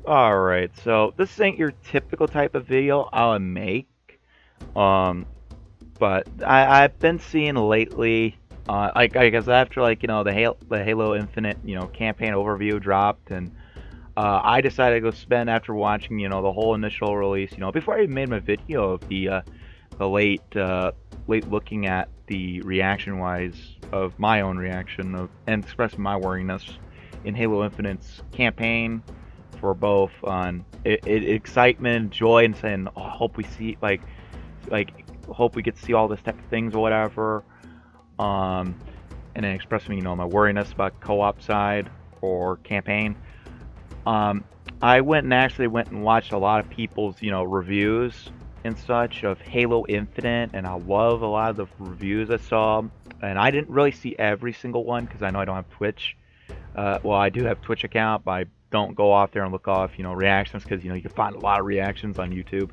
Alright, so this ain't your typical type of video I'll make. Um, but I've been seeing lately, I guess after the Halo Infinite campaign overview dropped, and I decided to go spend after watching the whole initial release. Before I even made my video of the late looking at the reaction wise of my own reaction and expressing my worriness in Halo Infinite's campaign for both on excitement, joy, and saying, "Oh, I hope we see hope we get to see all this type of things or whatever." And then expressing my worriness about co-op side or campaign. I actually went and watched a lot of people's reviews and such of Halo Infinite, and I love a lot of the reviews I saw. And I didn't really see every single one because I know I don't have Twitch. Well, I do have Twitch account, but I don't go off there and look off, reactions because you can find a lot of reactions on YouTube.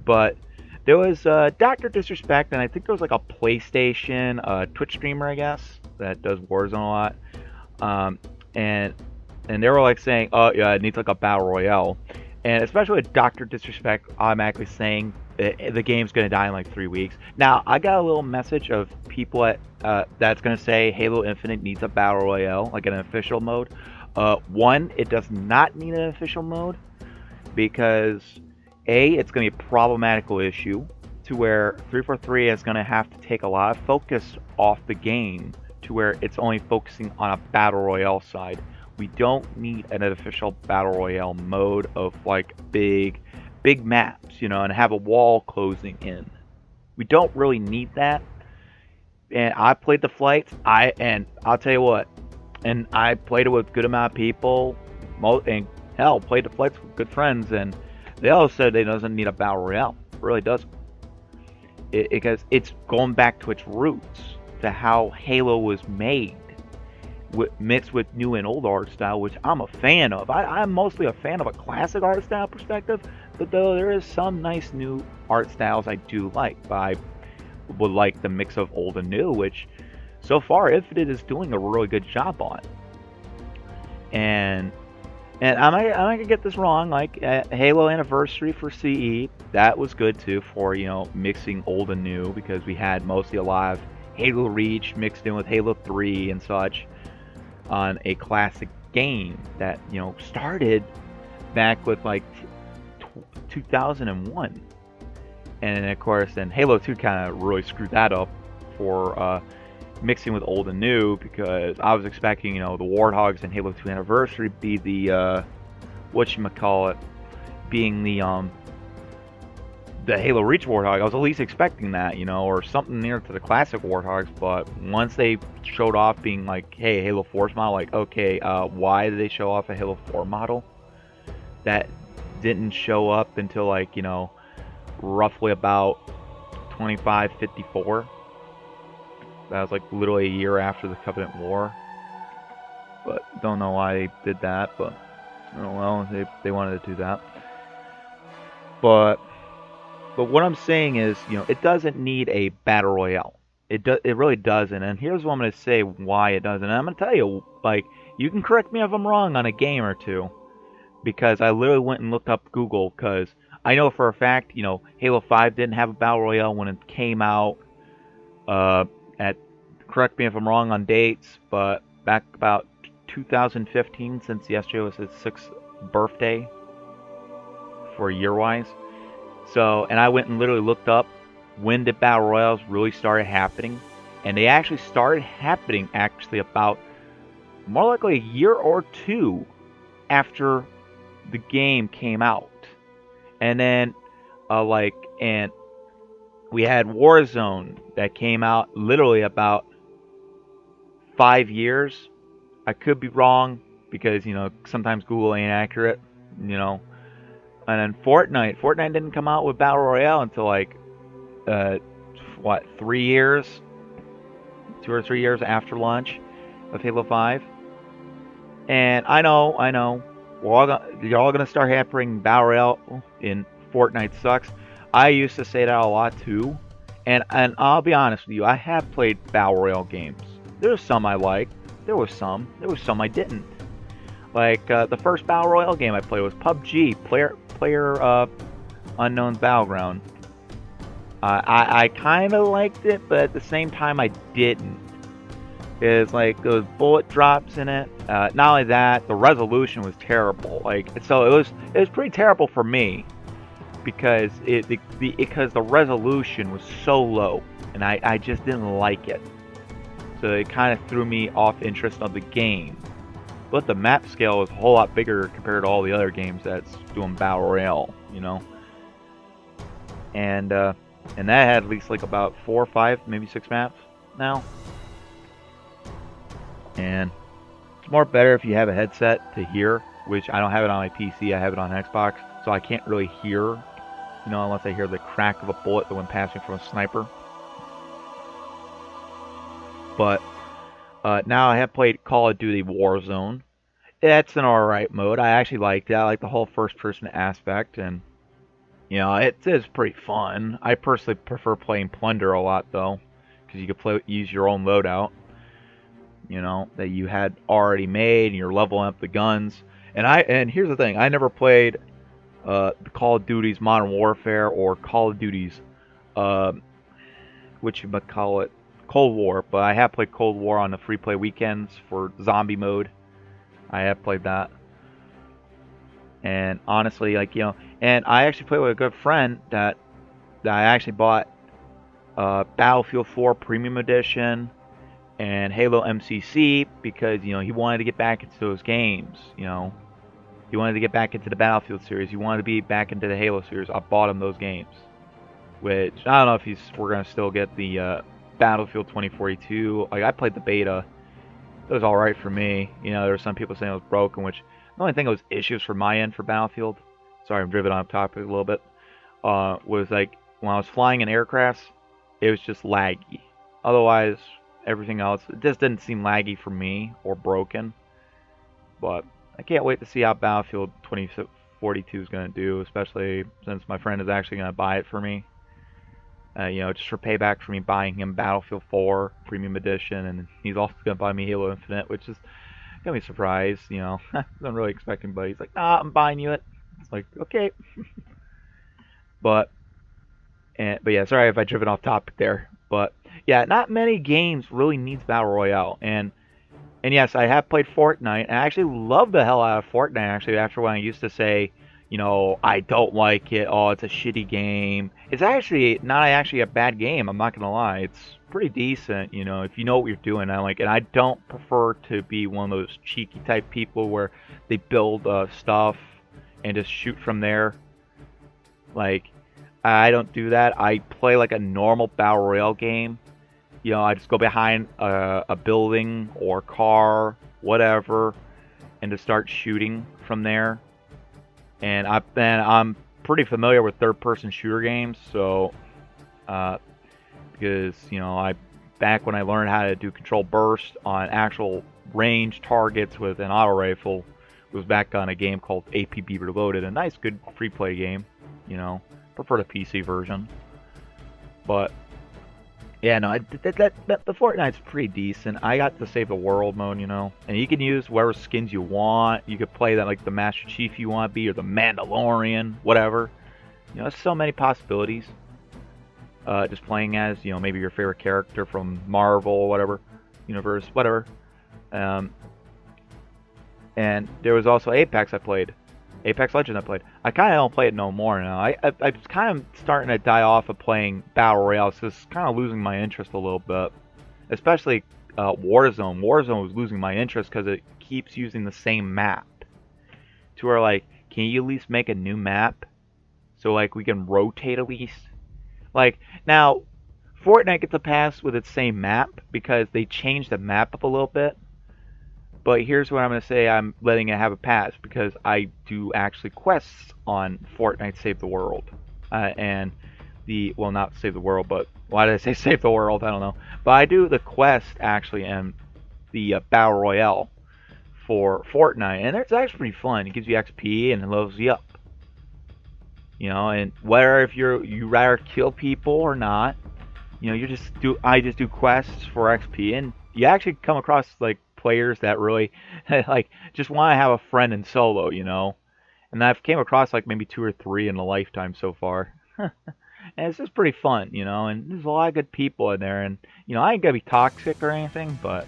But there was DrDisrecspect, and I think there was like a PlayStation Twitch streamer, I guess, that does Warzone a lot. And they were like saying, "Oh yeah, it needs like a battle royale," and especially with DrDisrecspect automatically saying the game's gonna die in like 3 weeks. Now I got a little message of people that's gonna say Halo Infinite needs a battle royale, like an official mode. One, it does not need an official mode because it's gonna be a problematical issue to where 343 is gonna have to take a lot of focus off the game to where it's only focusing on a battle royale side. We don't need an official battle royale mode of like big maps, and have a wall closing in. We don't really need that. And I played the flights. I'll tell you what. And I played it with a good amount of people. And hell, played the flights with good friends, and they all said it doesn't need a battle royale. It really doesn't. Because it's going back to its roots, to how Halo was made. Mixed with new and old art style, which I'm a fan of. I'm mostly a fan of a classic art style perspective, but though there is some nice new art styles I do like. But I would like the mix of old and new, which so far Infinite is doing a really good job on. And I might get this wrong, like Halo Anniversary for CE, that was good too for mixing old and new, because we had mostly a lot of Halo Reach mixed in with Halo 3 and such on a classic game that started back with like 2001, and of course then Halo 2 kind of really screwed that up for mixing with old and new, because I was expecting the Warthogs in Halo 2 Anniversary be the whatchamacallit, being the Halo Reach Warthog. I was at least expecting that, or something near to the classic Warthogs. But once they showed off being like, hey, Halo 4's model, like, okay, why did they show off a Halo 4 model? That didn't show up until like, roughly about 2554. That was like literally a year after the Covenant War. But don't know why they did that, but oh well, they wanted to do that. But what I'm saying is, it doesn't need a battle royale. It really doesn't. And here's what I'm going to say why it doesn't. And I'm going to tell you, like, you can correct me if I'm wrong on a game or two, because I literally went and looked up Google, because I know for a fact, Halo 5 didn't have a battle royale when it came out. Correct me if I'm wrong on dates, but back about 2015, since yesterday was his 6th birthday for year-wise. So, and I went and literally looked up when did battle royales really started happening, and they actually started happening about more likely a year or two after the game came out. And then and we had Warzone that came out literally about 5 years. I could be wrong, because sometimes Google ain't accurate, And then Fortnite didn't come out with Battle Royale until like, 3 years? 2 or 3 years after launch of Halo 5. And I know, you're all gonna start hampering Battle Royale in Fortnite sucks. I used to say that a lot too. And I'll be honest with you, I have played Battle Royale games. There's some I liked. There was some I didn't. Like the first Battle Royale game I played was PUBG, Player Unknown's Battleground. I kind of liked it, but at the same time I didn't. It's like those bullet drops in it. Not only that, the resolution was terrible. Like, so it was pretty terrible for me because because the resolution was so low, and I just didn't like it. So it kind of threw me off interest of the game. But the map scale is a whole lot bigger compared to all the other games that's doing Battle Royale, you know. And that had at least like about 4 or 5, maybe 6 maps now. And it's more better if you have a headset to hear, which I don't have it on my PC, I have it on Xbox, so I can't really hear, you know, unless I hear the crack of a bullet that went past me from a sniper. But now I have played Call of Duty Warzone. It's an alright mode. I actually liked it. I like the whole first-person aspect, and you know, it is pretty fun. I personally prefer playing Plunder a lot, though, because you can use your own loadout, you know, that you had already made, and you're leveling up the guns. And here's the thing: I never played the Call of Duty's Modern Warfare or Call of Duty's whatchamacallit, Cold War, but I have played Cold War on the free play weekends for zombie mode. I have played that. And honestly, like, you know, and I actually played with a good friend that I actually bought Battlefield 4 Premium Edition and Halo MCC because, you know, he wanted to get back into those games, you know. He wanted to get back into the Battlefield series. He wanted to be back into the Halo series. I bought him those games. Which, I don't know if we're going to still get the Battlefield 2042. Like, I played the beta. It was alright for me. You know, there were some people saying it was broken, which the only thing that was issues from my end for Battlefield, sorry I'm driven off topic a little bit, was like when I was flying in aircrafts, it was just laggy. Otherwise, everything else, it just didn't seem laggy for me or broken. But I can't wait to see how Battlefield 2042 is going to do, especially since my friend is actually going to buy it for me. You know, just for payback for me buying him Battlefield 4 Premium Edition, and he's also going to buy me Halo Infinite, which is going to be a surprise, you know. I wasn't really expecting, but he's like, nah, I'm buying you it. It's like, okay. But yeah, sorry if I driven off topic there. But yeah, not many games really needs Battle Royale. And yes, I have played Fortnite, and I actually love the hell out of Fortnite, actually, after when I used to say, you know, I don't like it, oh, it's a shitty game. It's actually not actually a bad game, I'm not gonna lie. It's pretty decent, you know, if you know what you're doing. I like it. I don't prefer to be one of those cheeky type people where they build stuff and just shoot from there. Like, I don't do that. I play like a normal Battle Royale game. You know, I just go behind a building or car, whatever, and just start shooting from there. And I'm pretty familiar with third-person shooter games, so because, you know, back when I learned how to do control burst on actual range targets with an auto rifle, it was back on a game called APB Reloaded, a nice, good free-play game. You know, prefer the PC version, but yeah, no, the Fortnite's pretty decent. I got the Save the World mode, you know, and you can use whatever skins you want. You could play that like the Master Chief you want to be, or the Mandalorian, whatever. You know, there's so many possibilities. Just playing as, you know, maybe your favorite character from Marvel or whatever universe, whatever. And there was also Apex I played. Apex Legends I played. I kind of don't play it no more now. I'm kind of starting to die off of playing Battle Royale, so it's kind of losing my interest a little bit. Especially Warzone. Warzone was losing my interest because it keeps using the same map. To where, like, can you at least make a new map? So, like, we can rotate at least? Like, now, Fortnite gets a pass with its same map because they changed the map up a little bit. But here's what I'm going to say, I'm letting it have a pass, because I do actually quests on Fortnite Save the World. Well, not Save the World, but why did I say Save the World? I don't know. But I do the quest, actually, in the Battle Royale for Fortnite. And it's actually pretty fun. It gives you XP and it levels you up. You know, and whether if you rather kill people or not, you know, I just do quests for XP. And you actually come across, like, players that really like just want to have a friend in solo, you know. And I've came across like maybe 2 or 3 in a lifetime so far. And it's just pretty fun, you know, and there's a lot of good people in there, and you know, I ain't gonna be toxic or anything, but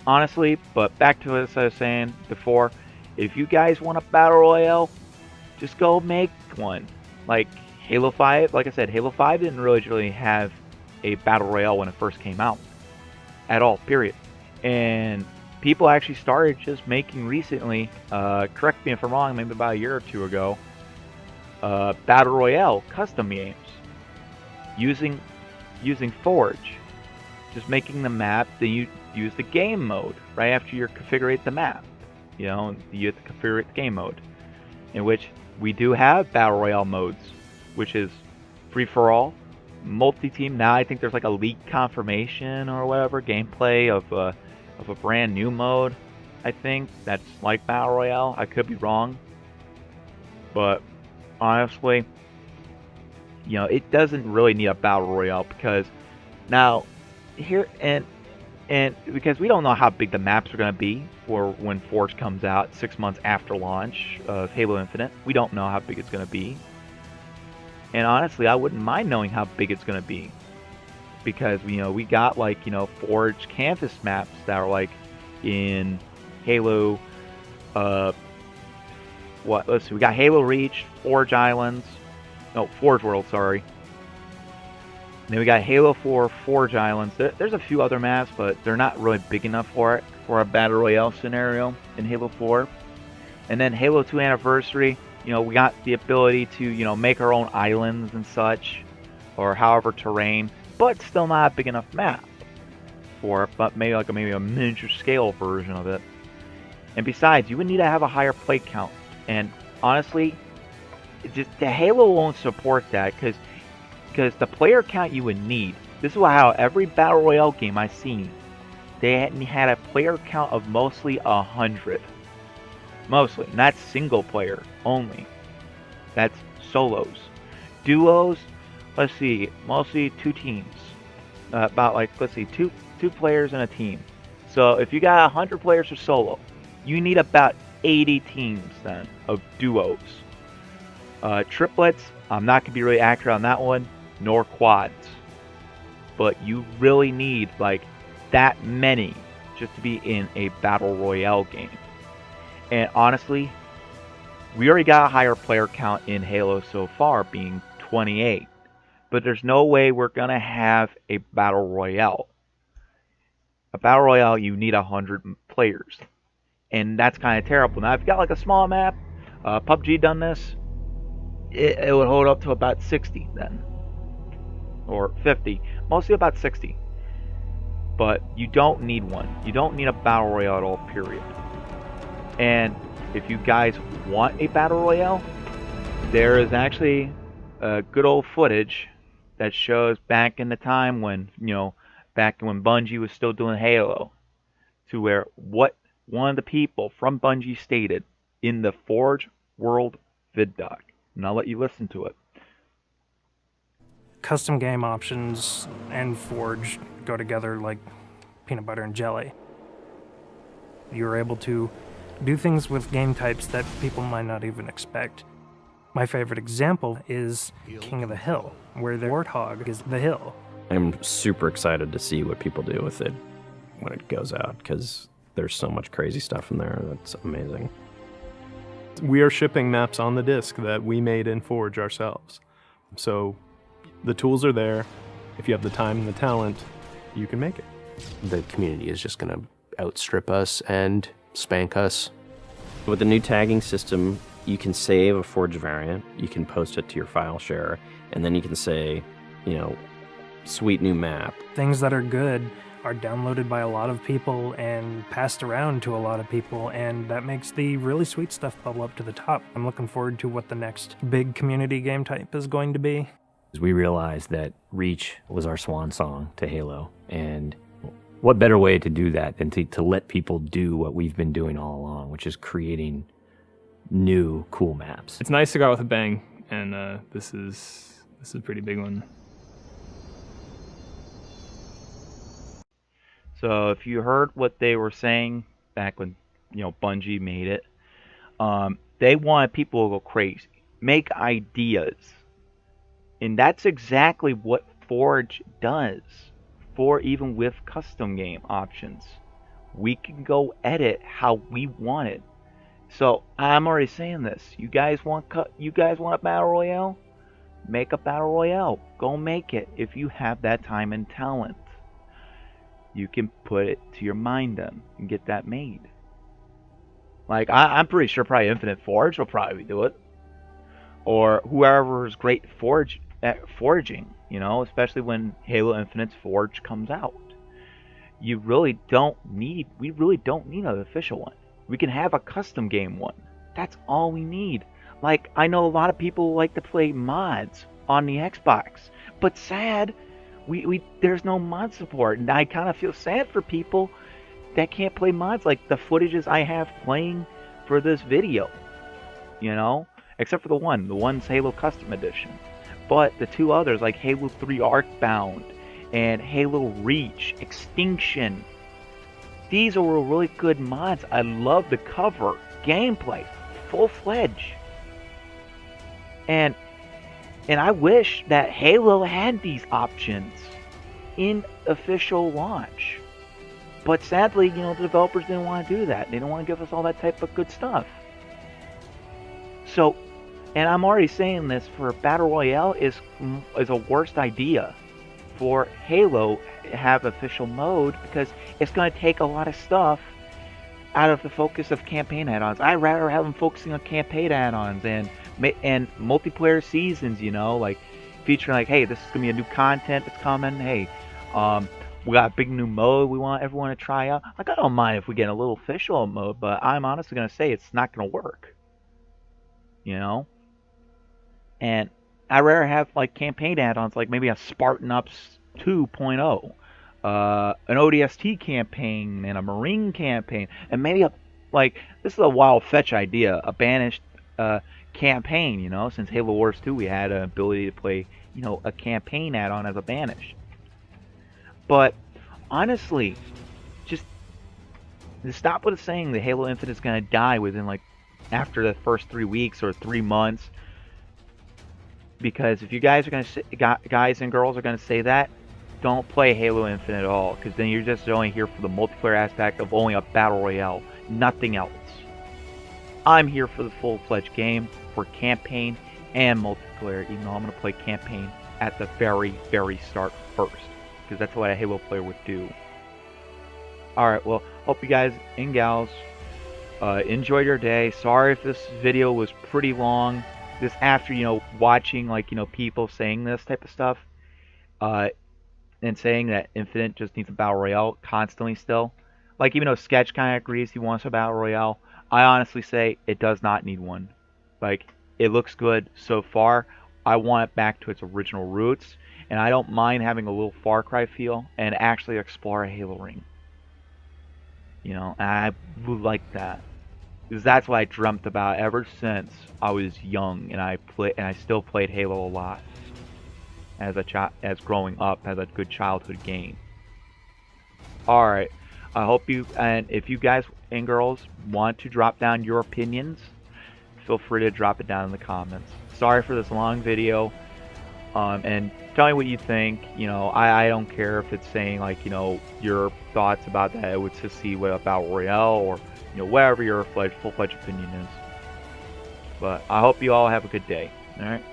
honestly, but back to what I was saying before, if you guys want a battle royale, just go make one. Like Halo 5, like I said, Halo 5 didn't really have a battle royale when it first came out at all, period. And people actually started just making recently, correct me if I'm wrong, maybe about a year or two ago, battle royale custom games using Forge, just making the map. Then you use the game mode right after you configure the map. You know, you have to configure the game mode, in which we do have battle royale modes, which is free for all, multi-team. Now I think there's like a leaked confirmation or whatever gameplay of a brand new mode. I think that's like battle royale. I could be wrong, but honestly, you know, it doesn't really need a battle royale because now here and because we don't know how big the maps are going to be for when Forge comes out 6 months after launch of Halo Infinite. We don't know how big it's going to be, and honestly, I wouldn't mind knowing how big it's going to be, because you know, we got like, you know, Forge canvas maps that are like in Halo let's see, we got Halo Reach, Forge Islands, no, Forge World, sorry. And then we got Halo 4 Forge Islands. There's a few other maps, but they're not really big enough for it, for a Battle Royale scenario in Halo 4. And then Halo 2 Anniversary, you know, we got the ability to, you know, make our own islands and such, or however terrain, but still not a big enough map for it, but maybe like maybe a miniature scale version of it. And besides, you would need to have a higher play count. And honestly, just the Halo won't support that, because the player count you would need. This is how every battle royale game I've seen, they had a player count of mostly 100. Mostly, and that's single player only. That's solos. Duos, let's see, mostly 2 teams. About like, let's see, two players in a team. So if you got 100 players for solo, you need about 80 teams then of duos. Triplets, I'm not going to be really accurate on that one, nor quads. But you really need like that many just to be in a battle royale game. And honestly, we already got a higher player count in Halo so far, being 28. But there's no way we're going to have a battle royale. A battle royale, you need 100 players. And that's kind of terrible. Now, if you got like a small map, PUBG done this, it would hold up to about 60 then. Or 50. Mostly about 60. But you don't need one. You don't need a battle royale at all, period. And if you guys want a battle royale, there is actually good old footage that shows back in the time when, you know, back when Bungie was still doing Halo, to where what one of the people from Bungie stated in the Forge World vid doc. And I'll let you listen to it. Custom game options and Forge go together like peanut butter and jelly. You're able to do things with game types that people might not even expect. My favorite example is King of the Hill, where the Warthog is the hill. I'm super excited to see what people do with it when it goes out, because there's so much crazy stuff in there that's amazing. We are shipping maps on the disc that we made in Forge ourselves. So the tools are there. If you have the time and the talent, you can make it. The community is just going to outstrip us and spank us. With the new tagging system, you can save a Forge variant, you can post it to your file share, and then you can say, you know, sweet new map. Things that are good are downloaded by a lot of people and passed around to a lot of people, and that makes the really sweet stuff bubble up to the top. I'm looking forward to what the next big community game type is going to be. We realized that Reach was our swan song to Halo, and what better way to do that than to let people do what we've been doing all along, which is creating new cool maps. It's nice to go out with a bang, and this is a pretty big one. So if you heard what they were saying back when, Bungie made it, they wanted people to go crazy, make ideas. And that's exactly what Forge does. For even with custom game options, we can go edit how we want it. So I'm already saying this. You guys want a battle royale? Make a battle royale. Go make it if you have that time and talent. You can put it to your mind then and get that made. Like I'm pretty sure probably Infinite Forge will probably do it, or whoever is great at forging. Especially when Halo Infinite's Forge comes out. We really don't need an official one. We can have a custom game one. That's all we need. Like, I know a lot of people like to play mods on the Xbox, but sad, there's no mod support, and I kind of feel sad for people that can't play mods, like the footages I have playing for this video, except for the one's Halo Custom Edition. But the two others, like Halo 3 Arcbound and Halo Reach, Extinction, these are really good mods. I love the cover, gameplay, full-fledged. And I wish that Halo had these options in official launch. But sadly, the developers didn't want to do that. They didn't want to give us all that type of good stuff. So, and I'm already saying this, for Battle Royale is a worst idea for Halo to have official mode, because it's going to take a lot of stuff out of the focus of campaign add-ons. I'd rather have them focusing on campaign add-ons and multiplayer seasons, like featuring like, hey, this is going to be a new content that's coming. Hey, we got a big new mode we want everyone to try out. Like, I don't mind if we get a little official mode, but I'm honestly going to say it's not going to work. And I'd rather have like campaign add-ons, like maybe a Spartan Ups 2.0, an ODST campaign and a Marine campaign, and maybe this is a wild fetch idea, a banished campaign. Since Halo Wars 2 we had an ability to play a campaign add-on as a banished. But honestly, just stop with saying that Halo Infinite is going to die within after the first 3 weeks or 3 months. Because if you guys and girls are going to say that, don't play Halo Infinite at all, because then you're just only here for the multiplayer aspect of only a battle royale, nothing else. I'm here for the full-fledged game, for campaign and multiplayer, even though I'm going to play campaign at the very, very start first, because that's what a Halo player would do. Alright, well, hope you guys and gals enjoyed your day. Sorry if this video was pretty long. This after, watching, people saying this type of stuff, and saying that Infinite just needs a Battle Royale constantly still. Even though Sketch kind of agrees he wants a Battle Royale, I honestly say it does not need one. It looks good so far. I want it back to its original roots, and I don't mind having a little Far Cry feel and actually explore a Halo ring. I would like that. Because that's what I dreamt about ever since I was young, and I still played Halo a lot as growing up as a good childhood game. Alright, I hope and if you guys and girls want to drop down your opinions, feel free to drop it down in the comments. Sorry for this long video, and tell me what you think. I don't care if it's saying your thoughts about that. It would just see what about Royale, or whatever your full-fledged opinion is. But I hope you all have a good day. Alright?